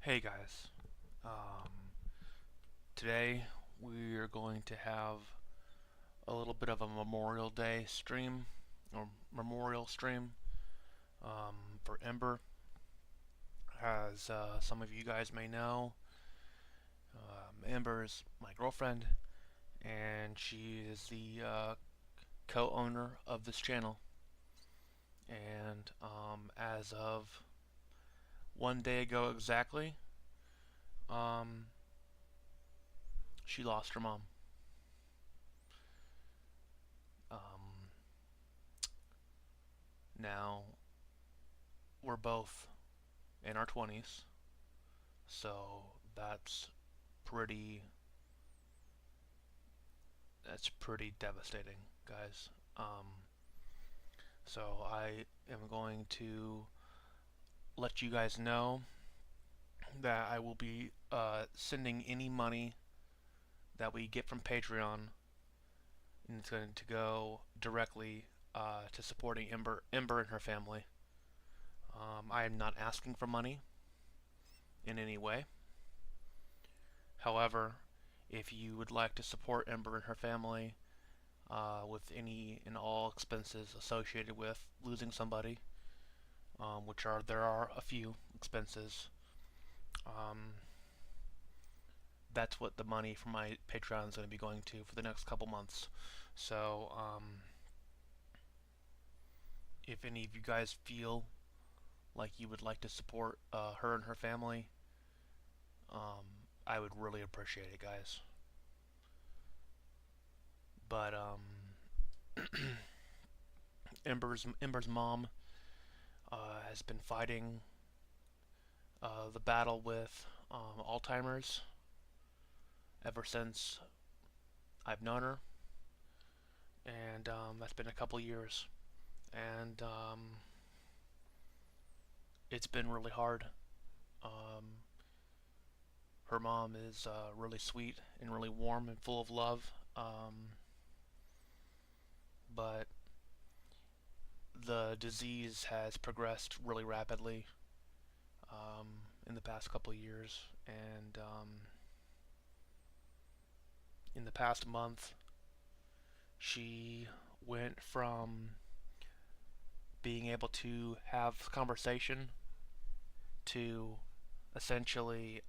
Hey guys, um, today we're going to have a little bit of a Memorial Day stream, or memorial stream, for Ember. As some of you guys may know, Ember is my girlfriend, and she is the co-owner of this channel. And as of one day ago exactly, um, she lost her mom. Um, Now, we're both in our 20s, so that's pretty that's pretty devastating, guys. So I am going to let you guys know that I will be sending any money that we get from Patreon, and it's going to go directly to supporting Ember and her family. I am not asking for money in any way. However, if you would like to support Ember and her family with any and all expenses associated with losing somebody, there are a few expenses. Um, that's what the money from my Patreon is going to be going to for the next couple months. So, if any of you guys feel like you would like to support her and her family, I would really appreciate it, guys. But Ember's mom has been fighting the battle with Alzheimer's ever since I've known her, and that's been a couple years, and it's been really hard. Um, Her mom is really sweet and really warm and full of love, but the disease has progressed really rapidly in the past couple of years, and in the past month, she went from being able to have conversation to essentially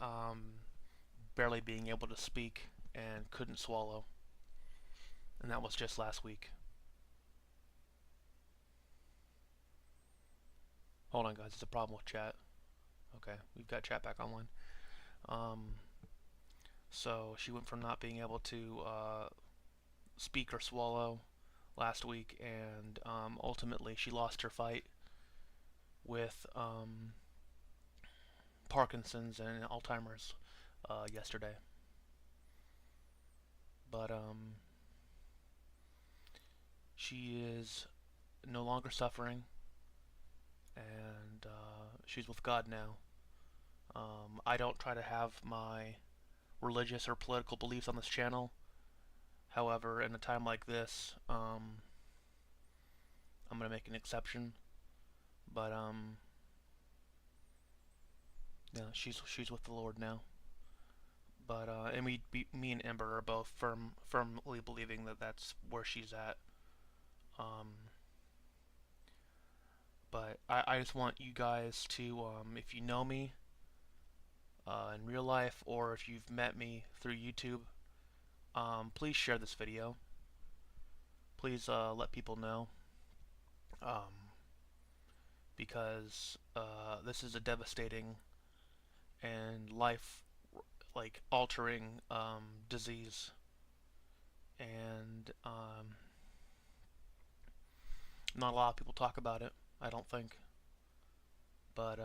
barely being able to speak and couldn't swallow. And that was just last week. Hold on, guys. There's a problem with chat. Okay, we've got chat back online. Um, so she went from not being able to speak or swallow last week, and ultimately she lost her fight with Parkinson's and Alzheimer's yesterday. But she is no longer suffering, and she's with God now. I don't try to have my religious or political beliefs on this channel. However, in a time like this, I'm gonna make an exception. But yeah, she's with the Lord now. But and me and Ember are both firmly believing that that's where she's at. Um, but I just want you guys to, if you know me in real life, or if you've met me through YouTube, please share this video. Please let people know, um, because this is a devastating and life like altering disease, and not a lot of people talk about it, I don't think. But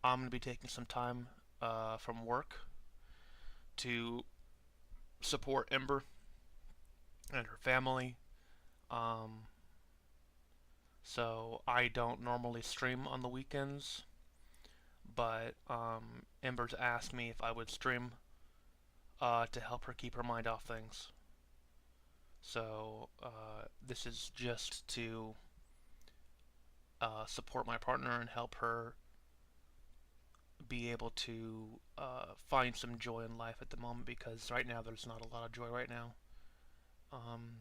I'm going to be taking some time from work to support Ember and her family. Um, so I don't normally stream on the weekends, but Ember's asked me if I would stream to help her keep her mind off things. So this is just to support my partner and help her be able to find some joy in life at the moment, because right now there's not a lot of joy right now. Um,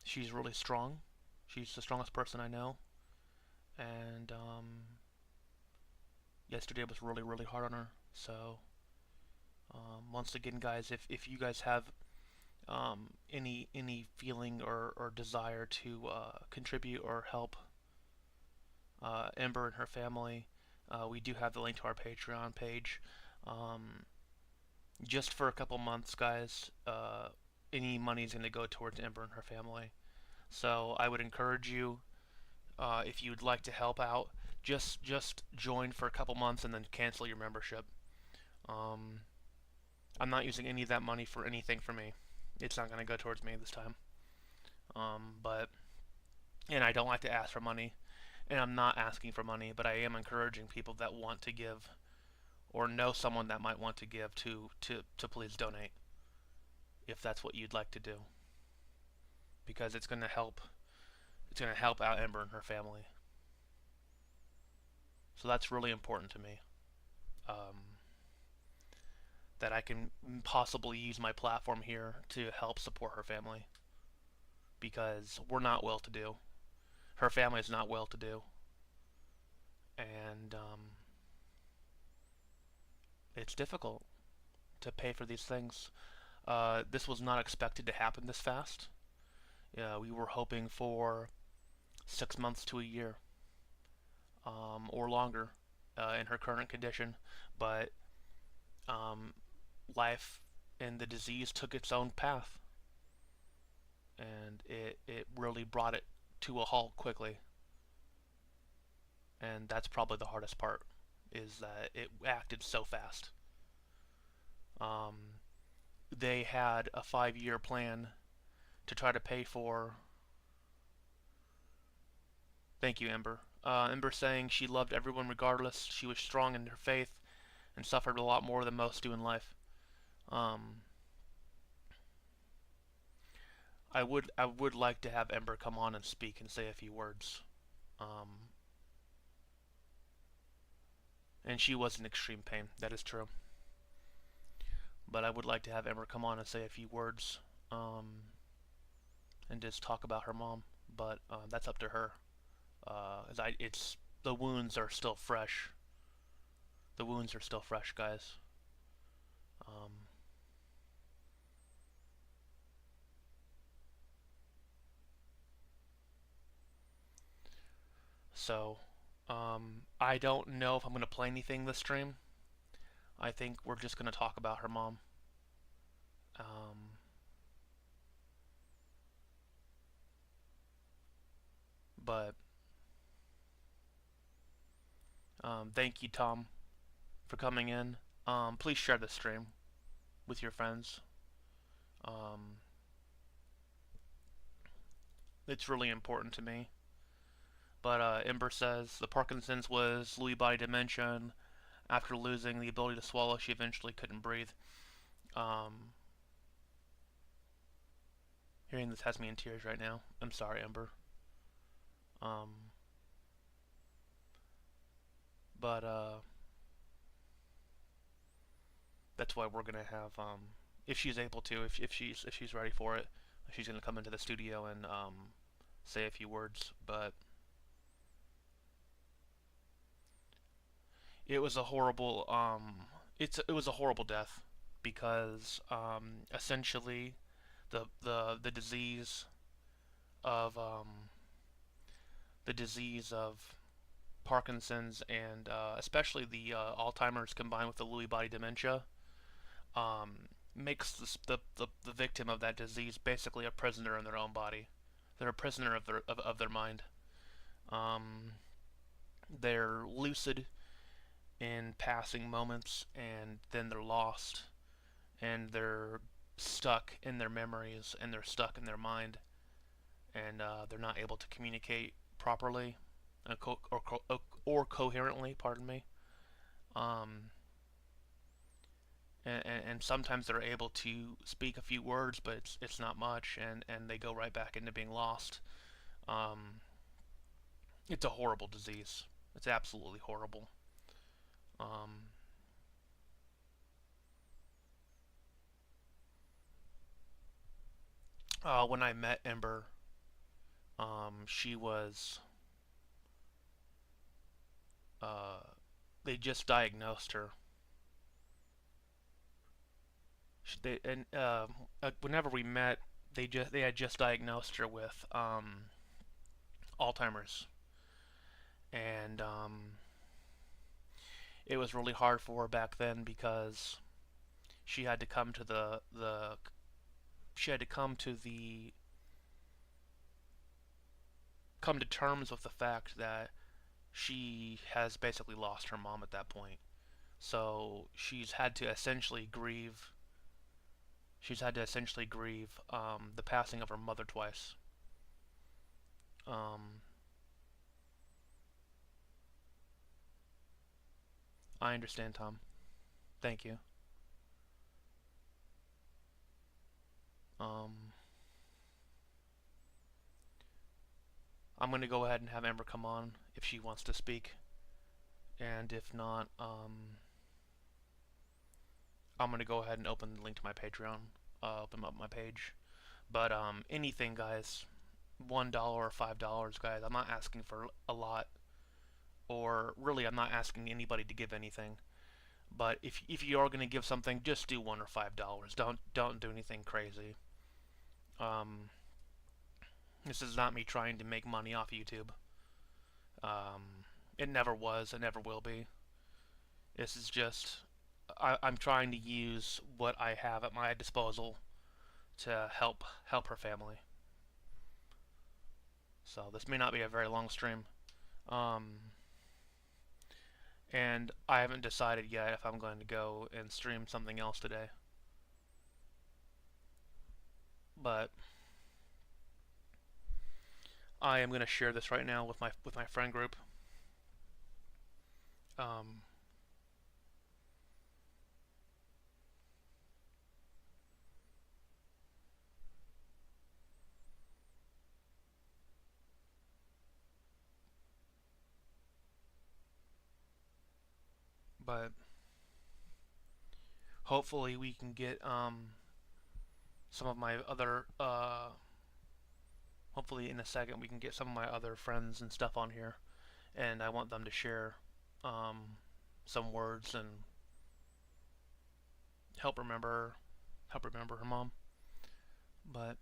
she's really strong. She's the strongest person I know, and yesterday was really, really hard on her. So, once again, guys, if you guys have any feeling or desire to contribute or help Ember and her family, we do have the link to our Patreon page. Um, just for a couple months, guys, any money is going to go towards Ember and her family. So I would encourage you, if you'd like to help out, just join for a couple months and then cancel your membership. Um, I'm not using any of that money for anything for me. It's not going to go towards me this time. But and I don't like to ask for money, and I'm not asking for money, but I am encouraging people that want to give or know someone that might want to give to please donate if that's what you'd like to do, because it's going to help. It's going to help out Ember and her family. So that's really important to me. Um, that I can possibly use my platform here to help support her family, because we're not well to do. Her family is not well to do, and it's difficult to pay for these things. This was not expected to happen this fast. We were hoping for 6 months to a year, or longer, in her current condition, but um, life and the disease took its own path, and it really brought it to a halt quickly. And that's probably the hardest part, is that it acted so fast. Um, they had a 5-year plan to try to pay for. Thank you, Ember. Ember saying she loved everyone regardless. She was strong in her faith and suffered a lot more than most do in life. Um, I would like to have Ember come on and speak and say a few words. Um, and she was in extreme pain. That is true. But I would like to have Ember come on and say a few words, and just talk about her mom. But that's up to her. It's the wounds are still fresh. The wounds are still fresh, guys. Um, so I don't know if I'm gonna play anything this stream. I think we're just gonna talk about her mom. Um, but thank you, Tom, for coming in. Please share the stream with your friends. Um, it's really important to me. But Ember says the Parkinson's was Lewy body dementia, and after losing the ability to swallow, she eventually couldn't breathe. Um, hearing this has me in tears right now. I'm sorry, Ember. Um, but that's why we're gonna have, if she's able to, if she's ready for it, she's gonna come into the studio and say a few words. But it was a horrible it was a horrible death, because essentially the of disease of Parkinson's, and especially the Alzheimer's combined with the Lewy body dementia, makes the victim of that disease basically a prisoner in their own body. They're a prisoner of their mind. Um, they're lucid in passing moments, and then they're lost, and they're stuck in their memories, and they're stuck in their mind, and they're not able to communicate properly, or coherently. Pardon me. Um, and sometimes they're able to speak a few words, but it's not much, and they go right back into being lost. Um, it's a horrible disease. It's absolutely horrible. Um, when I met Ember, she was uh, they just diagnosed her. Whenever we met, they had just diagnosed her with Alzheimer's, and it was really hard for her back then because she had to come to the she had to come to terms with the fact that she has basically lost her mom at that point. So she's had to essentially grieve the passing of her mother twice. Um, I understand, Tom. Thank you. Um, I'm going to go ahead and have Amber come on if she wants to speak, and if not, I'm going to go ahead and open the link to my Patreon, open up my page. But anything, guys, $1 or $5, guys. I'm not asking for a lot, or really, I'm not asking anybody to give anything. But if you are gonna give something, just do $1 or $5. Don't do anything crazy. Um, this is not me trying to make money off YouTube. It never was. It never will be. This is just I'm trying to use what I have at my disposal to help her family. So this may not be a very long stream. Um, and I haven't decided yet if I'm going to go and stream something else today. But I am going to share this right now with my friend group. Um, but hopefully we can get some of my other hopefully in a second we can get some of my other friends and stuff on here, and I want them to share um, some words and help remember her mom. But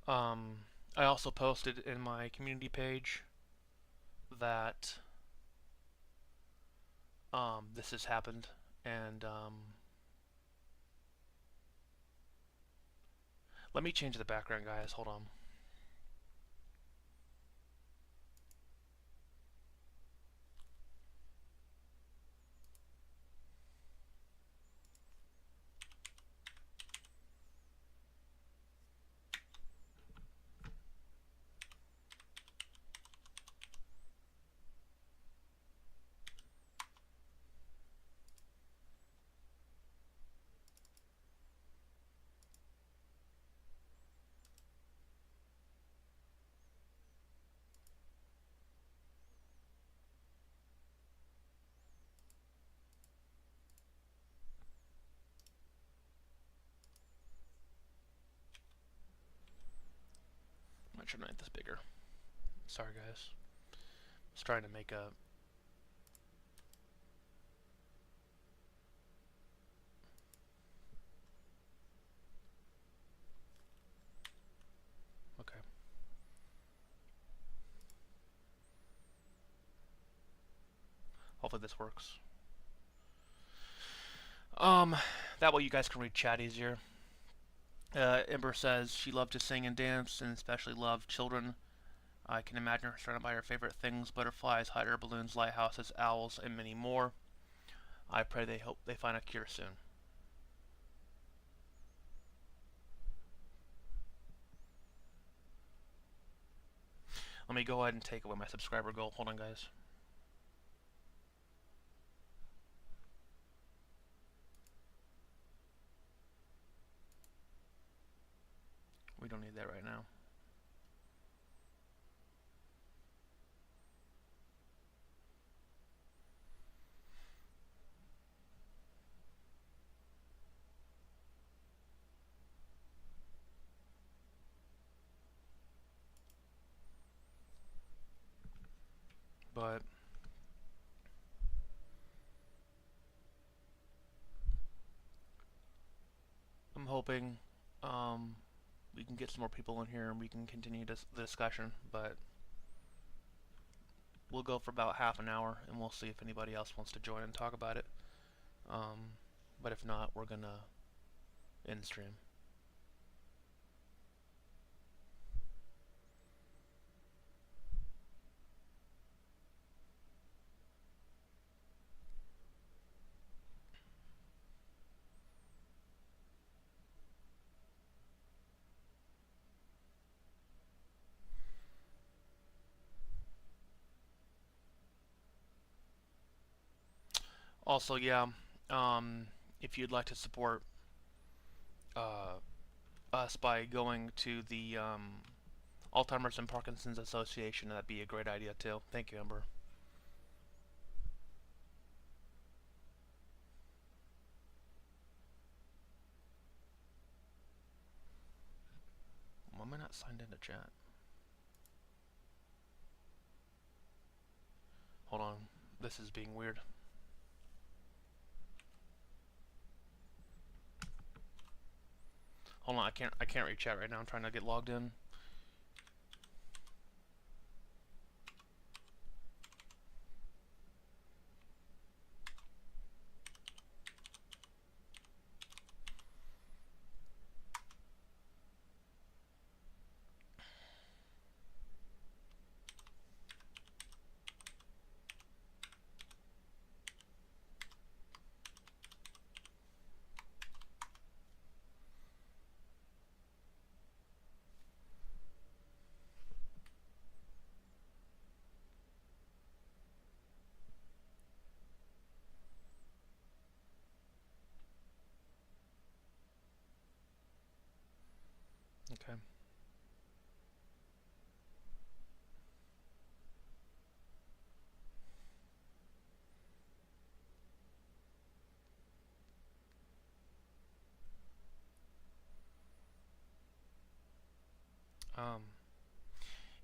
um, I also posted in my community page that this has happened, and let me change the background, guys. Hold on. I'm trying to make this bigger. Sorry, guys. I was trying to make a. Okay. Hopefully this works. Um, that way you guys can read chat easier. Ember says she loved to sing and dance, and especially loved children. I can imagine her surrounded by her favorite things: butterflies, hot air balloons, lighthouses, owls, and many more. I pray they hope they find a cure soon. Let me go ahead and take away my subscriber goal. Hold on, guys. we don't need that right now. But I'm hoping um, we can get some more people in here and we can continue the discussion. But we'll go for about half an hour and we'll see if anybody else wants to join and talk about it. Um, but if not, we're gonna end stream. Also, yeah, um, if you'd like to support uh, us by going to the Alzheimer's and Parkinson's Association, that'd be a great idea too. Thank you, Ember. Why am I not signed into chat? Hold on, this is being weird. Hold on, I can't read chat right now. I'm trying to get logged in. Okay. Um,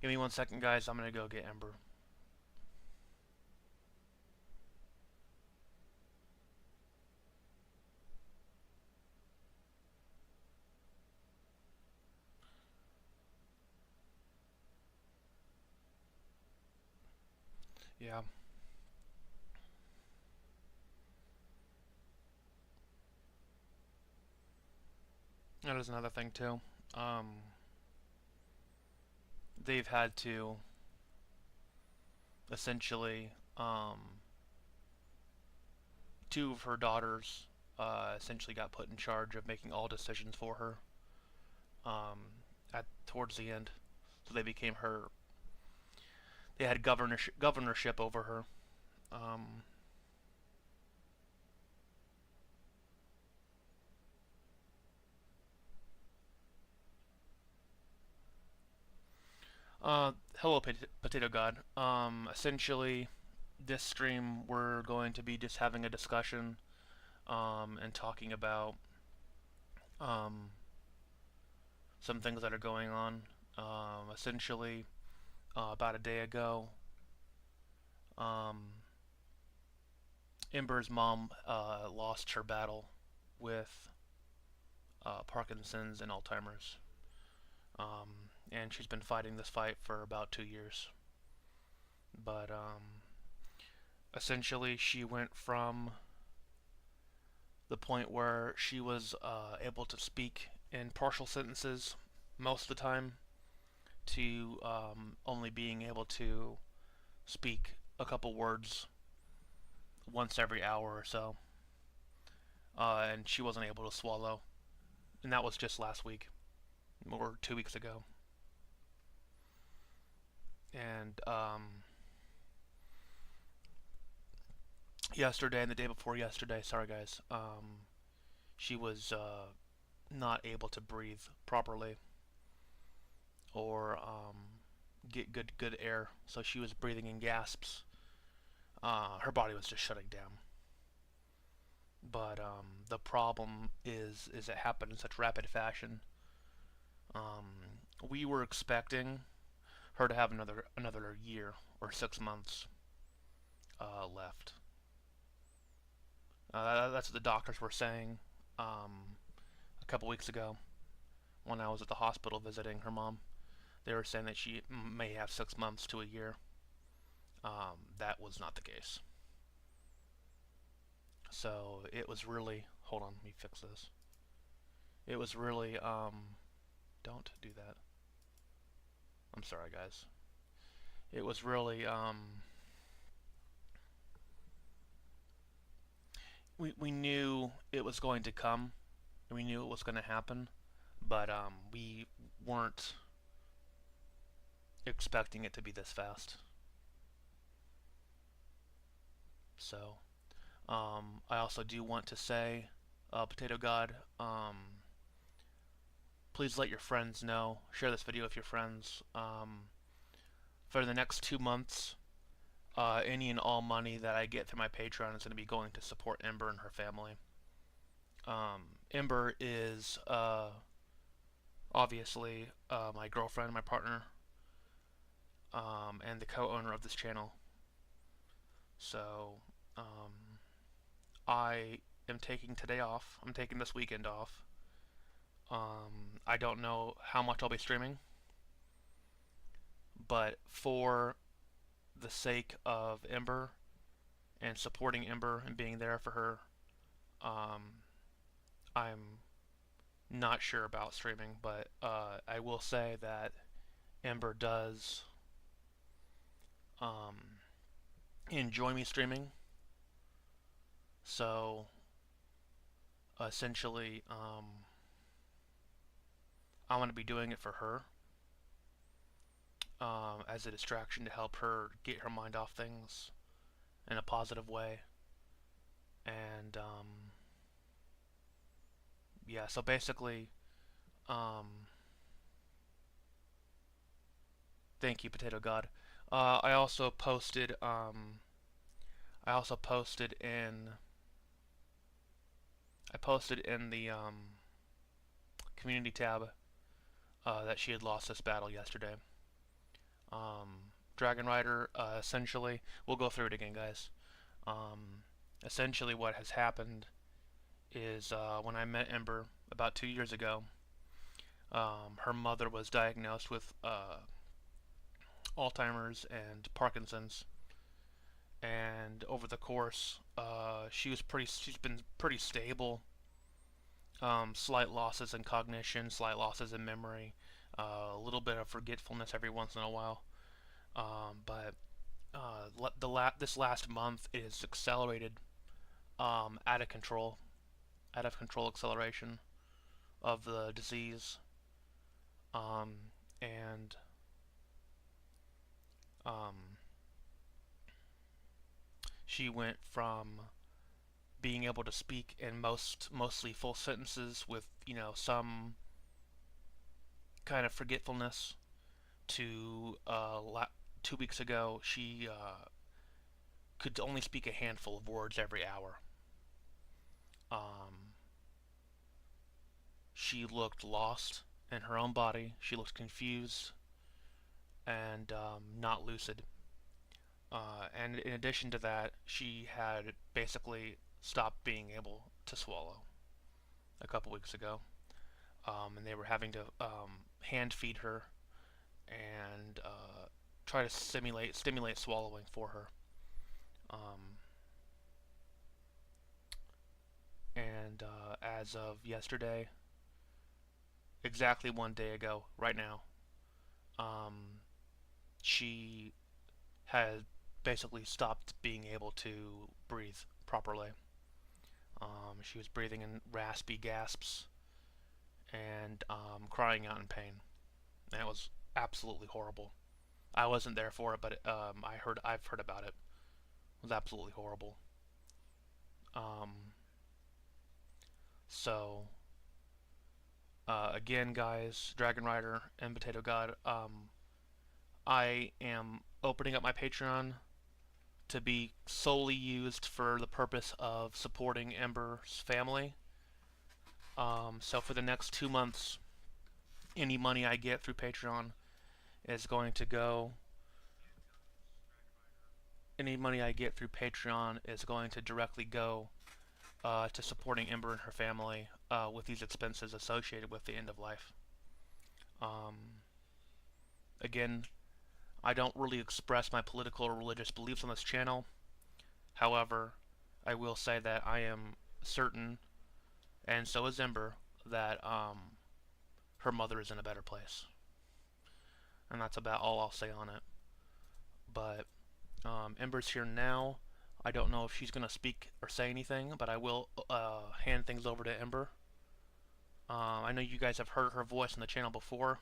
Give me 1 second, guys. I'm gonna go get Ember. Yeah. That is another thing too. Um, they've had to essentially two of her daughters essentially got put in charge of making all decisions for her um, at towards the end. So they became her. They had governorship over her. Um, Hello, Potato God. Essentially, this stream we're going to be just having a discussion and talking about um, some things that are going on. Essentially, about a day ago, um, Ember's mom lost her battle with Parkinson's and Alzheimer's. And she's been fighting this fight for about 2 years. But essentially, she went from the point where she was able to speak in partial sentences most of the time to only being able to speak a couple words once every hour or so. And she wasn't able to swallow. And that was just last week, or 2 weeks ago. And yesterday and the day before yesterday, sorry guys, she was not able to breathe properly. or get good air. So she was breathing in gasps. Her body was just shutting down. But the problem is it happened in such rapid fashion. We were expecting her to have another year or 6 months left. That's what the doctors were saying a couple weeks ago when I was at the hospital visiting her mom. They were saying that she may have 6 months to a year. That was not the case. So it was really. Hold on, let me fix this. It was really. Don't do that. I'm sorry, guys. It was really. We knew it was going to come. We knew it was going to happen, but we weren't expecting it to be this fast. So, I also do want to say, Potato God, please let your friends know. Share this video with your friends. For the next 2 months, any and all money that I get through my Patreon is going to be going to support Ember and her family. Ember is obviously my girlfriend, my partner, and the co-owner of this channel. So I am taking today off. I'm taking this weekend off. I don't know how much I'll be streaming, but for the sake of Ember and supporting Ember and being there for her, I'm not sure about streaming, but I will say that Ember does enjoy me streaming. So essentially, I'm going to be doing it for her as a distraction to help her get her mind off things in a positive way. And yeah, so basically, thank you, Potato God. I also posted. I also posted in. I posted in the community tab that she had lost this battle yesterday. Dragon Rider, essentially, we'll go through it again, guys. Essentially, what has happened is when I met Ember about 2 years ago, her mother was diagnosed with Alzheimer's and Parkinson's, and over the course, she's been pretty stable. Slight losses in cognition, slight losses in memory, a little bit of forgetfulness every once in a while. But this last month it has accelerated, out of control acceleration of the disease, and she went from being able to speak in mostly full sentences with some kind of forgetfulness to 2 weeks ago she could only speak a handful of words every hour. She looked lost in her own body. She looked confused and not lucid. And in addition to that, she had basically stopped being able to swallow a couple weeks ago. And they were having to hand feed her and try to stimulate swallowing for her. And as of yesterday, exactly 1 day ago, right now, she had basically stopped being able to breathe properly. She was breathing in raspy gasps and crying out in pain. And it was absolutely horrible. I wasn't there for it, but I've heard about it. It was absolutely horrible. So Again, guys, Dragon Rider and Potato God, I am opening up my Patreon to be solely used for the purpose of supporting Ember's family. So for the next 2 months, any money I get through Patreon is going to go. Any money I get through Patreon is going to directly go to supporting Ember and her family with these expenses associated with the end of life. Um, Again, I don't really express my political or religious beliefs on this channel. However, I will say that I am certain, and so is Ember, that her mother is in a better place. And that's about all I'll say on it. But Ember's here now. I don't know if she's going to speak or say anything, but I will hand things over to Ember. I know you guys have heard her voice on the channel before,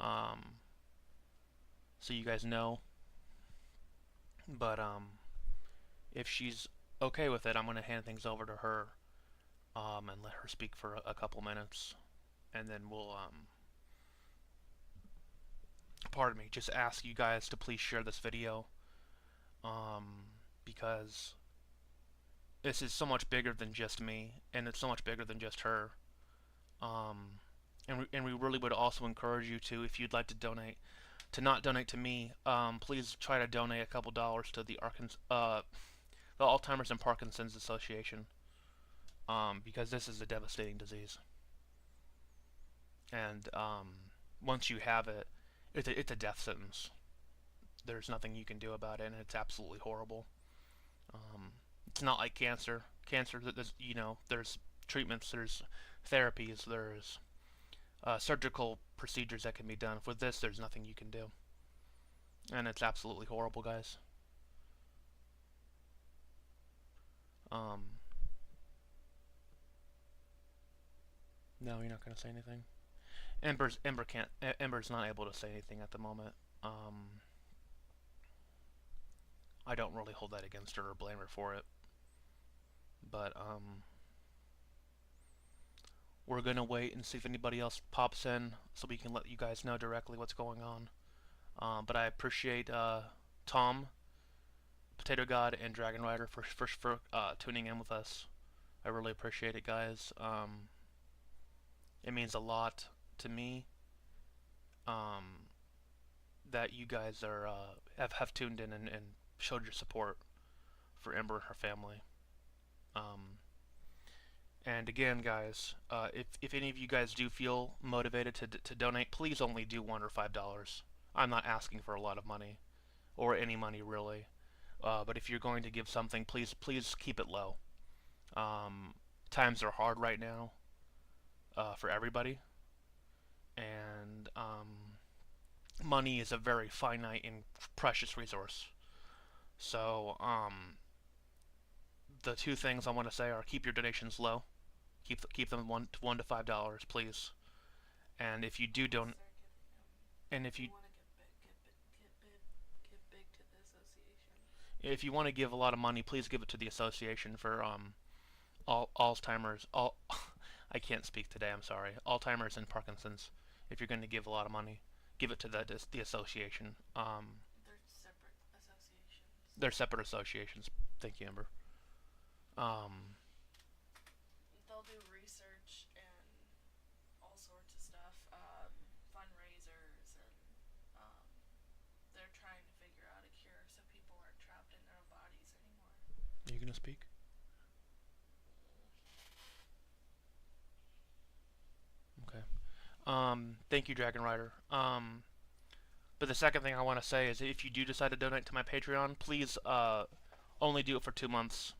um, so you guys know. But if she's okay with it, I'm going to hand things over to her and let her speak for a couple minutes, and then we'll, pardon me, just ask you guys to please share this video, because this is so much bigger than just me, and it's so much bigger than just her. And we really would also encourage you to, if you'd like to donate, to not donate to me, please try to donate a couple dollars to the Alzheimer's and Parkinson's Association, because this is a devastating disease. And once you have it, it's a death sentence. There's nothing you can do about it, and it's absolutely horrible. It's not like cancer. Cancer, there's treatments, there's therapies, there's surgical procedures that can be done. With this, there's nothing you can do. And it's absolutely horrible, guys. No, you're not gonna say anything. Ember's not able to say anything at the moment. I don't really hold that against her or blame her for it. But we're gonna wait and see if anybody else pops in so we can let you guys know directly what's going on. But I appreciate Tom, Potato God, and Dragon Rider for tuning in with us. I really appreciate it, guys. It means a lot to me that you guys are have tuned in and showed your support for Ember and her family. And again, guys, if any of you guys do feel motivated to donate, please only do $1 or $5. I'm not asking for a lot of money, or any money really. But if you're going to give something, please keep it low. Times are hard right now for everybody, and money is a very finite and precious resource. So the two things I want to say are keep your donations low. Keep them $1 to $5, please. And if you do don't, and if you want to give a lot of money, please give it to the association for Alzheimer's. I can't speak today. I'm sorry. Alzheimer's and Parkinson's. If you're going to give a lot of money, give it to the association. They're separate associations. Thank you, Ember. They'll do research and all sorts of stuff, fundraisers, and they're trying to figure out a cure so people aren't trapped in their own bodies anymore. Are you gonna speak? Okay. Thank you, Dragon Rider. But the second thing I want to say is, if you do decide to donate to my Patreon, please only do it for 2 months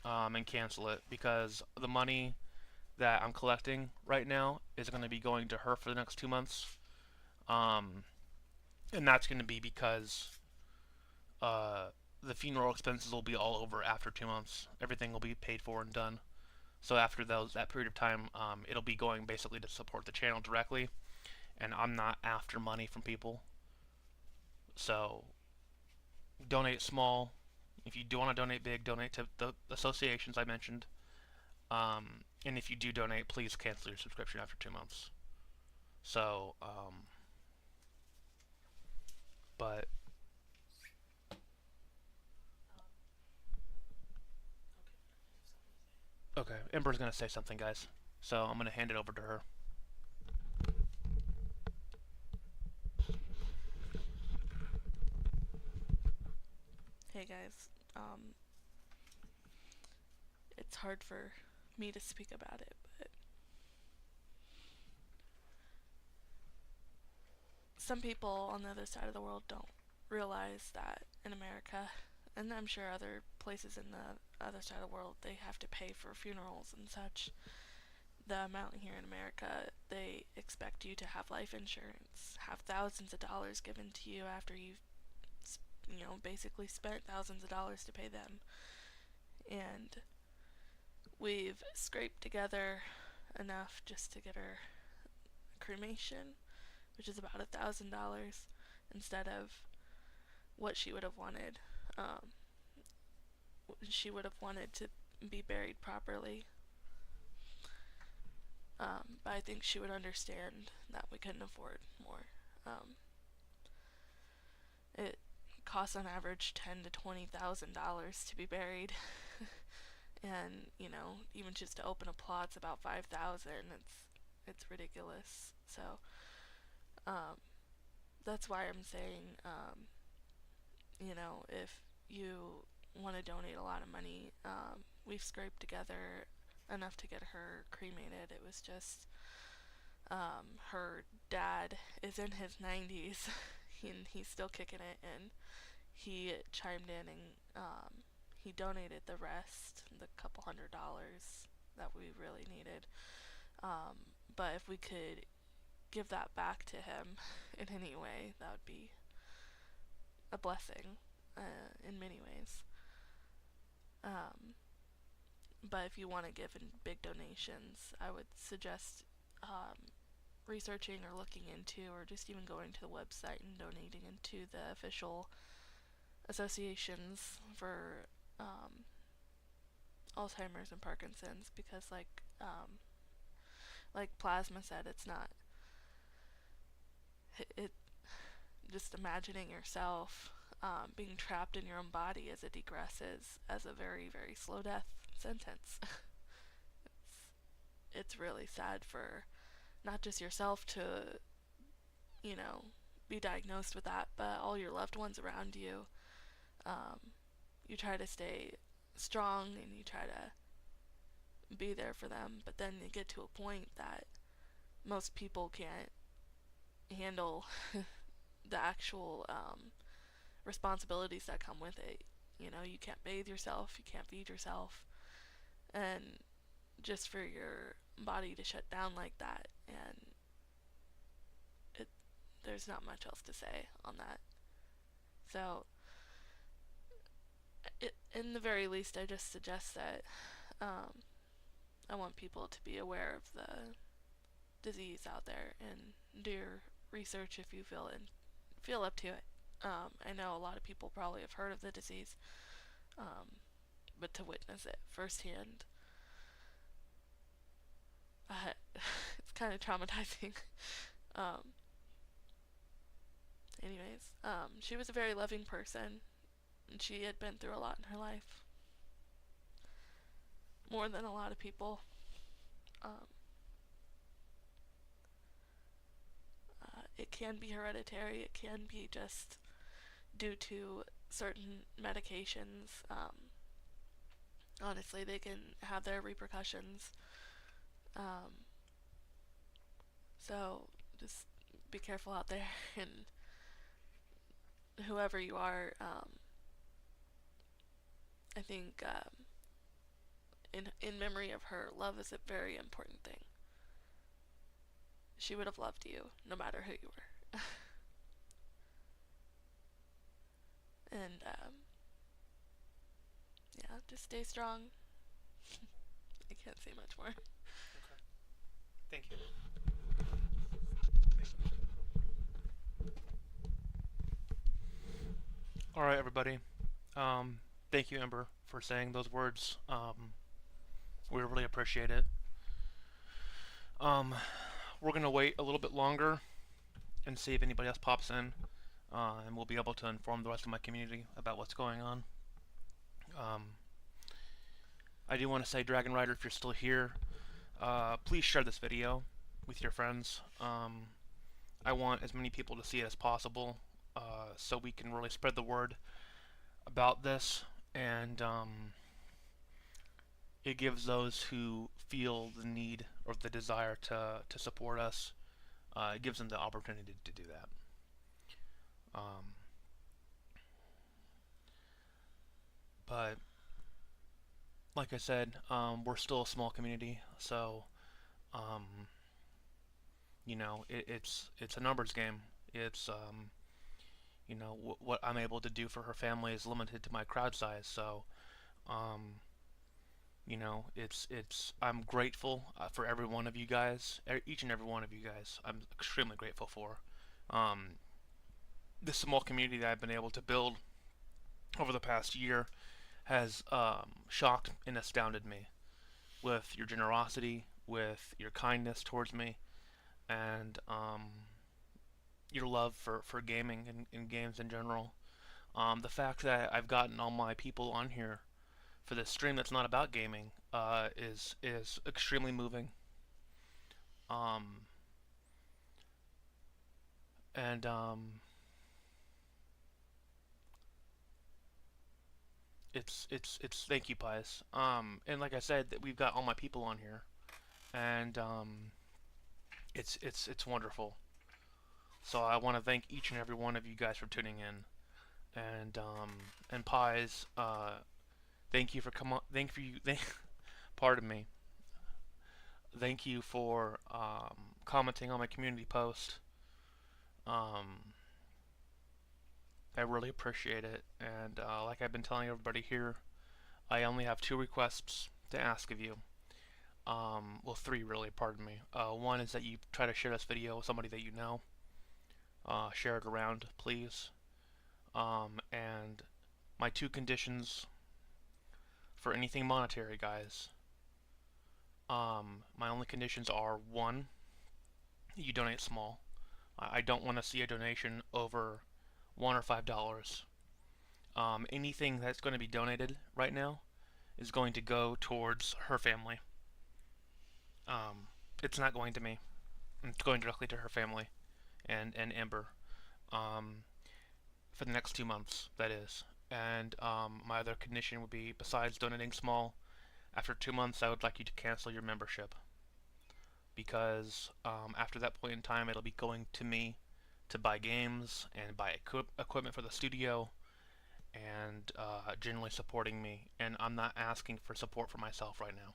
and cancel it, because the money that I'm collecting right now is going to be going to her for the next 2 months, and that's going to be because the funeral expenses will be all over after 2 months. Everything will be paid for and done. So after that period of time, it'll be going basically to support the channel directly, and I'm not after money from people. So donate small. If you do want to donate big, donate to the associations I mentioned. And if you do donate, please cancel your subscription after 2 months. So, but Um, okay, fine. I have something to say. okay, Ember's gonna say something, guys. So I'm gonna hand it over to her. Hey guys, it's hard for me to speak about it, but some people on the other side of the world don't realize that in America, and I'm sure other places in the other side of the world, they have to pay for funerals and such. The amount here in America, they expect you to have life insurance, have thousands of dollars given to you after you've, basically spent thousands of dollars to pay them. And we've scraped together enough just to get her cremation, which is about $1,000 instead of what she would have wanted. Um, she would have wanted to be buried properly, but I think she would understand that we couldn't afford more. Um, it costs on average $10,000 to $20,000 to be buried, and even just to open a plot's about 5,000. It's ridiculous. So um, that's why I'm saying, if you want to donate a lot of money, we've scraped together enough to get her cremated. It was just her dad is in his 90s and he's still kicking it, and he chimed in and he donated the rest, the couple $100s that we really needed. But if we could give that back to him in any way, that would be a blessing in many ways. Um, but if you want to give in big donations, I would suggest researching or looking into, or just even going to the website and donating into the official associations for Alzheimer's and Parkinson's, because like Plasma said, it's not it just imagining yourself being trapped in your own body as it degresses as a very, very slow death sentence. It's really sad for not just yourself to, you know, be diagnosed with that, but all your loved ones around you. Um, you try to stay strong and you try to be there for them, but then you get to a point that most people can't handle the actual responsibilities that come with it. You can't bathe yourself, you can't feed yourself, and just for your body to shut down like that, and it, there's not much else to say on that. So, in the very least, I just suggest that um, I want people to be aware of the disease out there and do your research if you feel up to it. I know a lot of people probably have heard of the disease, but to witness it firsthand, it's kind of traumatizing. um, she was a very loving person, and she had been through a lot in her life, more than a lot of people. Um, it can be hereditary. It can be just due to certain medications. Honestly, they can have their repercussions. Um, so just be careful out there, and whoever you are, I think in memory of her, love is a very important thing. She would have loved you no matter who you were. And yeah, just stay strong. I can't say much more. Okay. Thank you. All right, everybody. Thank you, Ember, for saying those words. We really appreciate it. Um, we're gonna wait a little bit longer and see if anybody else pops in, and we'll be able to inform the rest of my community about what's going on. Um, I do want to say, Dragon Rider, if you're still here, please share this video with your friends. I want as many people to see it as possible, so we can really spread the word about this, and it gives those who feel the need or the desire to support us, it gives them the opportunity to do that. Um, but like I said, we're still a small community, so um, it's a numbers game. It's what I'm able to do for her family is limited to my crowd size. So um, it's I'm grateful for every one of you guys, each and every one of you guys. I'm extremely grateful for um, this small community that I've been able to build over the past year has shocked and astounded me with your generosity, with your kindness towards me, and your love for gaming and games in general. The fact that I've gotten all my people on here for this stream that's not about gaming is extremely moving. Um, and it's thank you, Pies. And like I said, that we've got all my people on here, and it's wonderful. So I want to thank each and every one of you guys for tuning in, and Pies, thank you for come thank you thank pardon me. Thank you for commenting on my community post. Um, I really appreciate it. And like I've been telling everybody here, I only have two requests to ask of you. Well, three really, pardon me. One is that you try to share this video with somebody that you know. Share it around, please. And my two conditions for anything monetary, guys. My only conditions are one, you donate small. I don't want to see a donation over $1 or $5. Anything that's going to be donated right now is going to go towards her family. It's not going to me. It's going directly to her family and Ember, um, for the next 2 months, that is. And my other condition would be, besides donating small, after 2 months, I would like you to cancel your membership. Because after that point in time, it'll be going to me to buy games and buy equipment for the studio and generally supporting me. And I'm not asking for support for myself right now.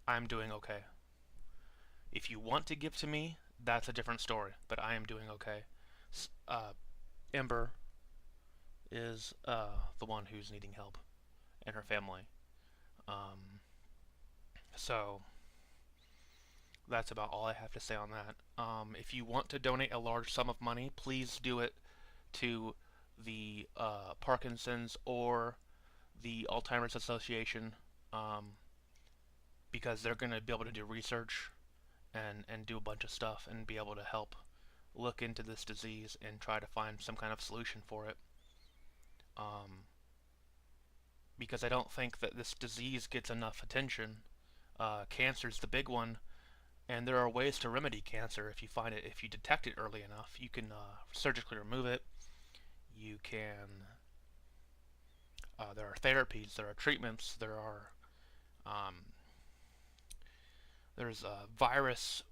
I'm doing okay. If you want to give to me, that's a different story. But I am doing okay. Uh, Ember is the one who's needing help, and her family. Um, so that's about all I have to say on that. If you want to donate a large sum of money, please do it to the Parkinson's or the Alzheimer's Association, um, because they're going to be able to do research and do a bunch of stuff and be able to help look into this disease and try to find some kind of solution for it. Um, because I don't think that this disease gets enough attention. Cancer's the big one, and there are ways to remedy cancer if you find it, if you detect it early enough. You can surgically remove it. You can. There are therapies. There are treatments. Um, there's a virus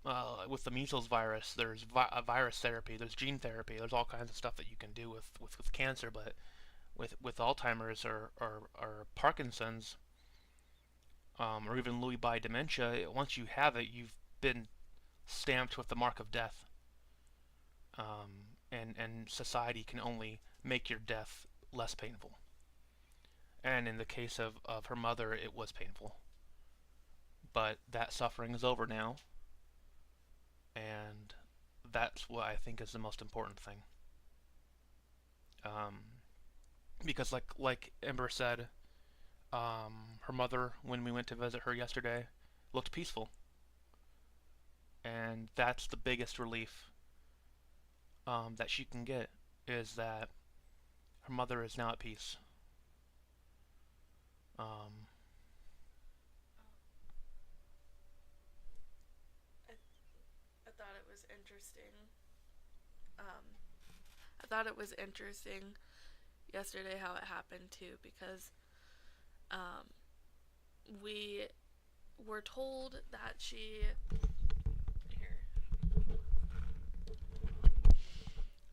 with the measles virus. There's a virus therapy. There's gene therapy. There's all kinds of stuff that you can do with cancer. But with Alzheimer's or Parkinson's, or even Lewy body dementia, once you have it, you've been stamped with the mark of death. And society can only make your death less painful. And in the case of her mother, it was painful. But that suffering is over now, and that's what I think is the most important thing. Um, because like Ember said, her mother, when we went to visit her yesterday, looked peaceful, and that's the biggest relief that she can get, is that her mother is now at peace. Um, I, I thought it was interesting. Um, I thought it was interesting yesterday how it happened too, because um, we were told that she. Here.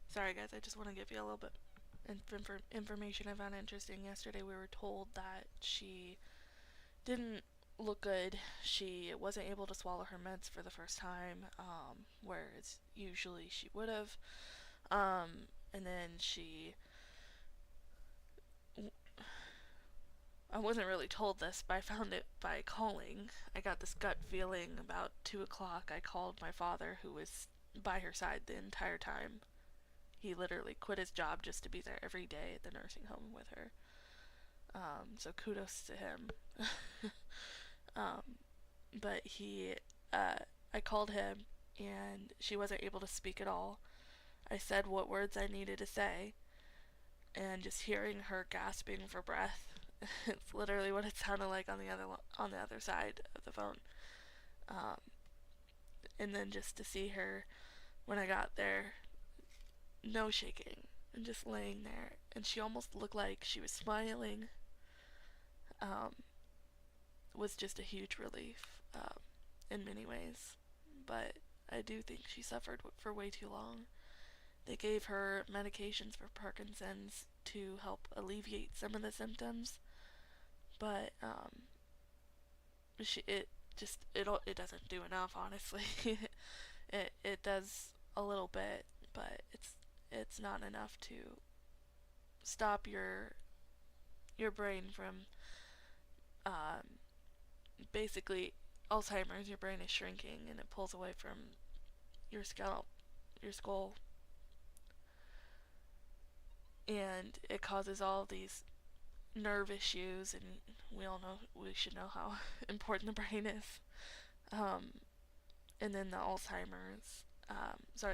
Sorry, guys. I just want to give you a little bit information I found interesting. Yesterday, we were told that she didn't look good. She wasn't able to swallow her meds for the first time, whereas usually she would have. And then I wasn't really told this, but I found it by calling. I got this gut feeling about 2 o'clock. I called my father, who was by her side the entire time. He literally quit his job just to be there every day at the nursing home with her. So kudos to him. um, but I called him, and she wasn't able to speak at all. I said what words I needed to say, and just hearing her gasping for breath, it's literally what it sounded like on the other side of the phone. Um, and then just to see her when I got there, no shaking, and just laying there, and she almost looked like she was smiling, um, was just a huge relief in many ways. But I do think she suffered for way too long. They gave her medications for Parkinson's to help alleviate some of the symptoms, but it doesn't do enough. Honestly, it does a little bit, but it's not enough to stop your brain from um, basically Alzheimer's. Your brain is shrinking and it pulls away from your scalp, your skull, and it causes all these nerve issues. And we should know how important the brain is. Um, and then the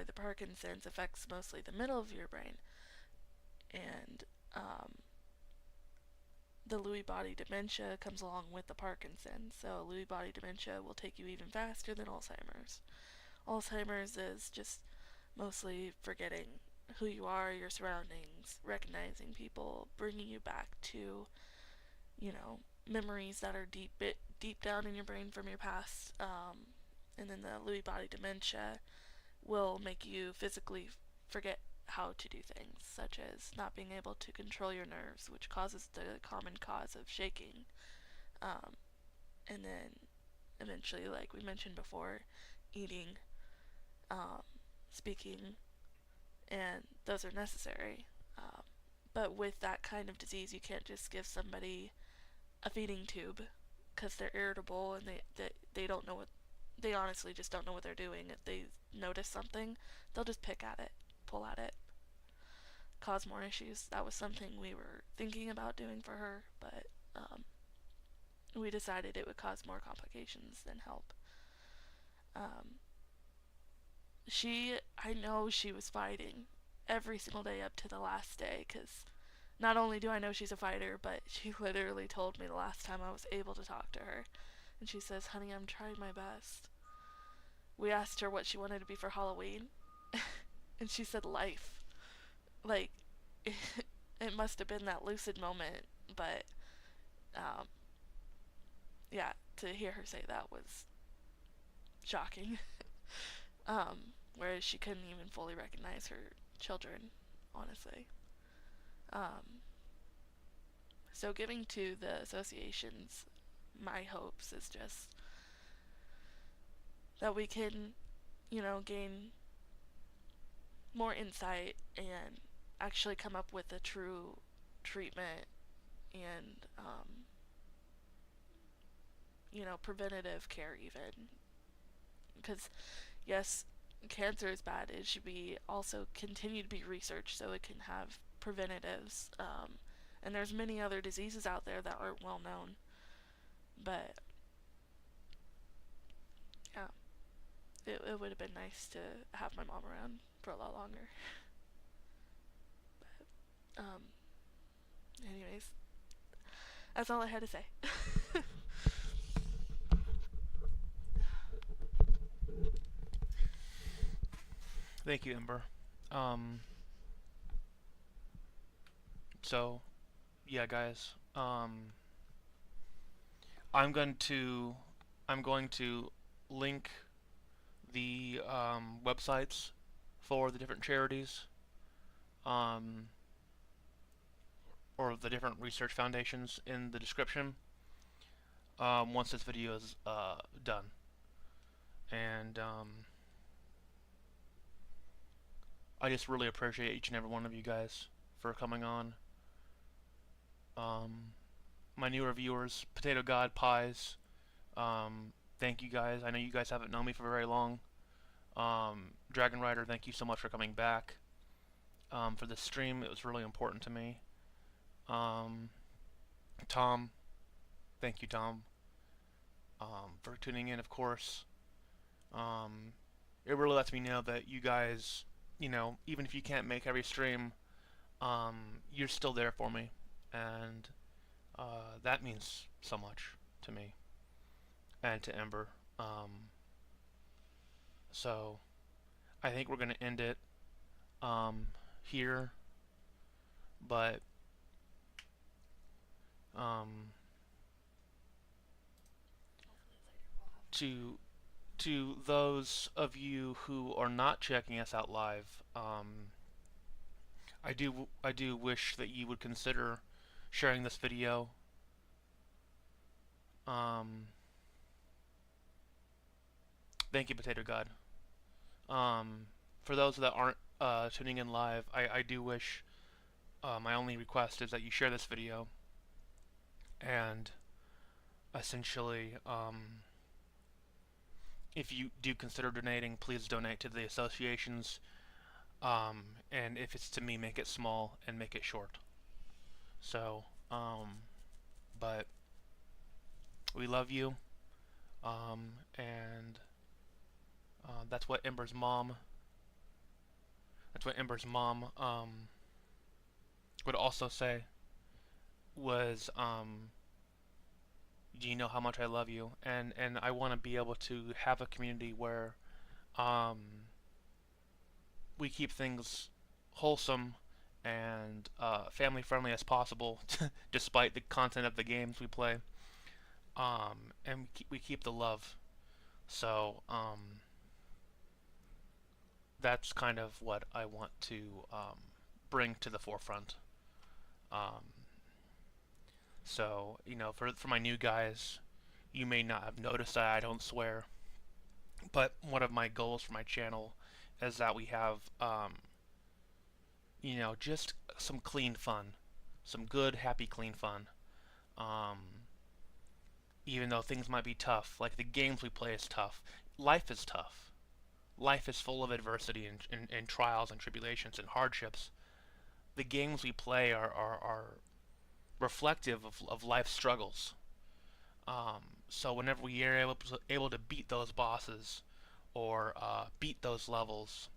the Parkinson's affects mostly the middle of your brain, and the Lewy body dementia comes along with the Parkinson's. So Lewy body dementia will take you even faster than Alzheimer's. Alzheimer's is just mostly forgetting who you are, your surroundings, recognizing people, bringing you back to, memories that are deep down in your brain from your past. And then the Lewy body dementia will make you physically forget how to do things, such as not being able to control your nerves, which causes the common cause of shaking. Um, and then eventually, like we mentioned before, eating, um, speaking, and those are necessary. Um, but with that kind of disease, you can't just give somebody a feeding tube because they're irritable and they don't know what they honestly just don't know what they're doing. If they notice something, they'll just pick at it, pull at it, cause more issues. That was something we were thinking about doing for her, but we decided it would cause more complications than help. Um, I know she was fighting every single day up to the last day, because not only do I know she's a fighter, but she literally told me the last time I was able to talk to her. And she says, "Honey, I'm trying my best." We asked her what she wanted to be for Halloween, and she said life. Like, it must have been that lucid moment, but um, yeah, to hear her say that was shocking. Whereas she couldn't even fully recognize her children, honestly. Um, so giving to the associations, my hopes is just that we can, gain more insight and actually come up with a true treatment and, preventative care even. Because, yes, cancer is bad. It should be also continue to be researched so it can have preventatives. And there's many other diseases out there that aren't well known. But it would have been nice to have my mom around for a lot longer. Um, anyways, that's all I had to say. Thank you, Ember. Um, so yeah, guys. I'm going to I'm going to link the websites for the different charities, um, or the different research foundations in the description, once this video is done. And I just really appreciate each and every one of you guys for coming on. Um, my newer viewers, Potato God Pies, thank you guys. I know you guys haven't known me for very long. Dragon Rider, thank you so much for coming back. For this stream, it was really important to me. Um, Tom, thank you, Tom, for tuning in, of course. Um, it really lets me know that you guys, even if you can't make every stream, you're still there for me, and that means so much to me and to Ember. So I think we're gonna end it here, but um, to those of you who are not checking us out live, I do wish that you would consider sharing this video. Um, Thank you, Potato God. For those that aren't tuning in live, I do wish, my only request is that you share this video, and essentially, if you do consider donating, please donate to the associations, and if it's to me, make it small and make it short. So, but we love you, and that's what Ember's mom. That's what Ember's mom would also say was, do you know how much I love you? And I want to be able to have a community where um, we keep things wholesome and family friendly as possible, despite the content of the games we play. And we keep the love. So that's kind of what I want to bring to the forefront. Um, so for my new guys, you may not have noticed that I don't swear, but one of my goals for my channel is that we have just some clean fun, some good, happy, clean fun. Um, Even though things might be tough, like the games we play is tough, life is tough. Life is full of adversity and trials and tribulations and hardships. The games we play are reflective of life's struggles. So whenever we are able to beat those bosses or beat those levels,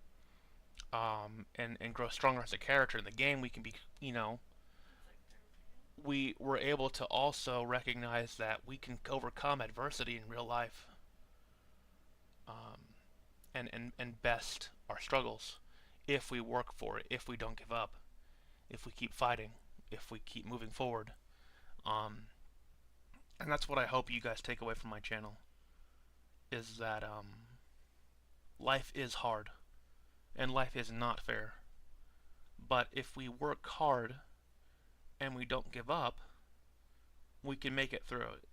and grow stronger as a character in the game, we can be, we were able to also recognize that we can overcome adversity in real life, um, and best our struggles if we work for it, if we don't give up, if we keep fighting, if we keep moving forward. Um, and that's what I hope you guys take away from my channel, is that life is hard and life is not fair. But if we work hard and we don't give up, we can make it through it.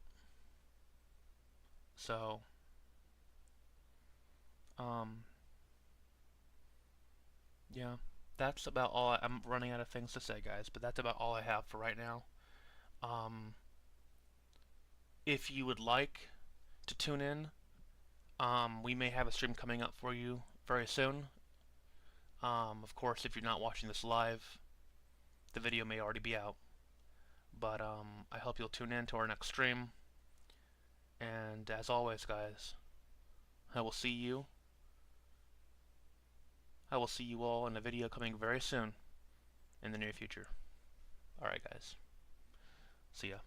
So, yeah, that's about all. I'm running out of things to say, guys, but that's about all I have for right now. Um, if you would like to tune in, we may have a stream coming up for you very soon. Of course, if you're not watching this live, the video may already be out. But I hope you'll tune in to our next stream. And as always, guys, I will see you I will see you all in a video coming very soon in the near future. Alright, guys. See ya.